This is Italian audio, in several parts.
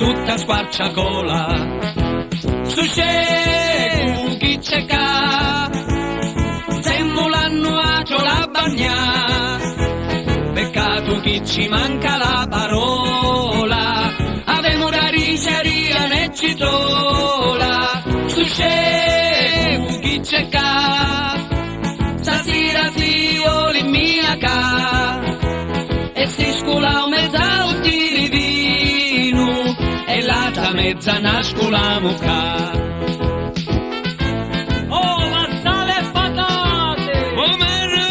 tutta squarciagola. Succede chi c'è ca, semmo l'anno a la bagna, peccato che ci manca la parola, avemo da riceria né citola. Succede chi c'è ca, stasera si vuole mia ca, e si scola mezza di vino, e l'altra mezza nascolamo ca. Oh, ma sale e patate! Oh, merda!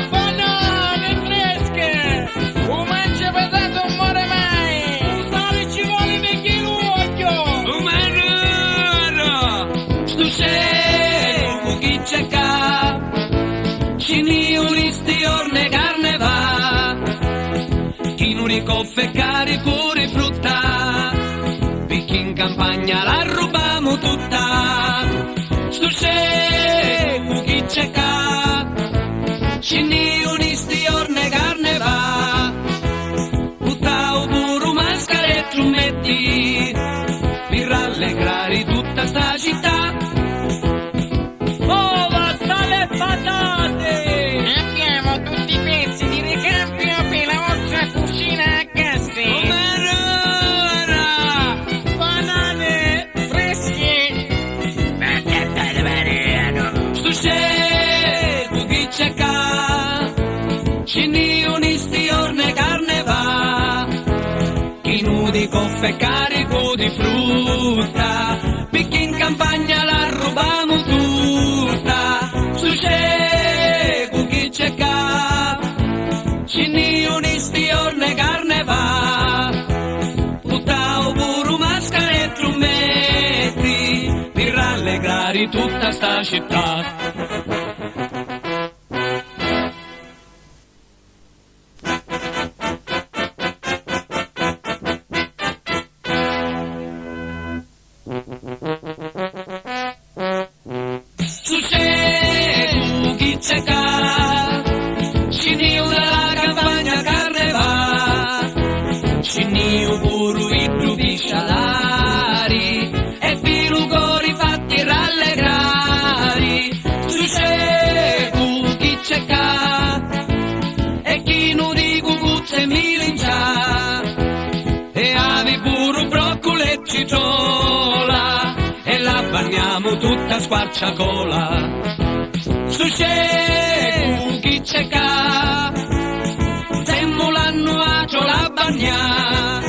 Banane fresche! Un mangia pesato non muore mai! Un sale ci vuole perché l'occhio! Oh, merda! Sto scemo chi c'è ca, ci unisti orne carne va, chi non ricoffe carico di frutta, perché in campagna la rubiamo tutta. Sto scemo chi c'è ca, ci unisti orne carne va, buttao pure mascara e trumetti, per rallegrare tutta sta città. Oh, ma sale e patate! Abbiamo tutti i pezzi di ricambio per la vostra cucina a gas! Oh, merda! Banane fresche! Patate variano! Sto scemo chi c'è ca, ci unisti orne carne va, chi nudi coffe carico di frutta, perché in campagna la rubiamo tutta. Sto scemo chi c'è ca, ci unisti orne carne va, buttao pure mascara e trumetti, per rallegrare tutta sta città. Succede chi c'è ca, ci dalla campagna carne va, ci pure i drupi scialari, e pilugori fatti rallegrari. Succede chi c'è ca, e chi non di cucuzze mi lincia, e avi pure broccoli e ciciola, e la bagniamo tutta squarciagola. Succede chi c'è ca, semmo l'anno a la bagna,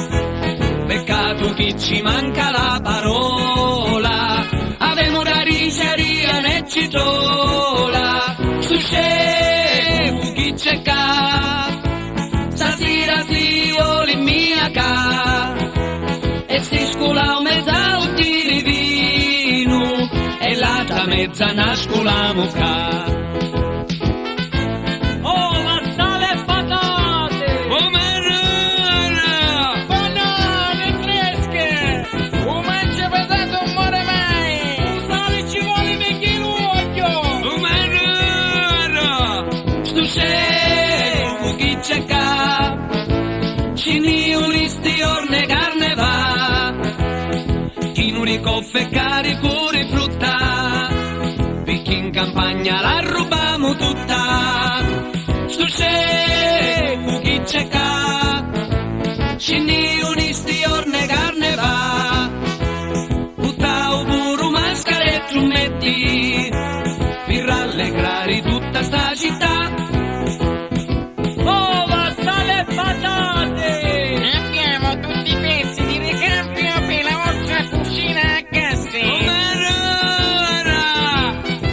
peccato che ci manca la parola, avemo da riceria né citola. Succede chi c'è ca, stasera si vuole mia ca, e si scola mezza di vino, e l'altra mezza nascolamo ca. Oh, ma sale e patate! Oh, merda! Banane fresche! Un mangia pesato non muore mai! Un sale ci vuole perché l'occhio! Oh, merda! Sto scemo chi c'è ca, ci unisti orne carne va, chi non ricoffe carico di frutta, perché in campagna la rubiamo tutta. Sto scemo chi c'è ca, ci unisti orne carne va, buttao pure mascara e trumetti, per rallegrare tutta sta città. Oh, ma sale e patate! Abbiamo tutti i pezzi di ricambio per la vostra cucina a gas! Oh, merda!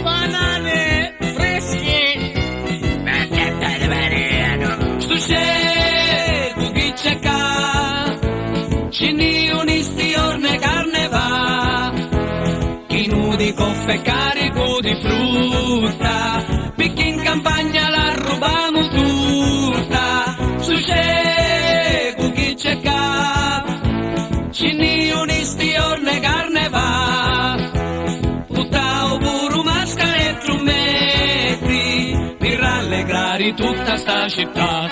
Banane fresche! Patate variano! Sto scemo chi c'è ca, ci unisti orne carne va, chi nudi coffe carico di frutta, perché in campagna la rubiamo tutta. Succede chi c'è ca, ci unisti orne carne va, buttao pure mascara e trumetti, per rallegrare tutta sta città.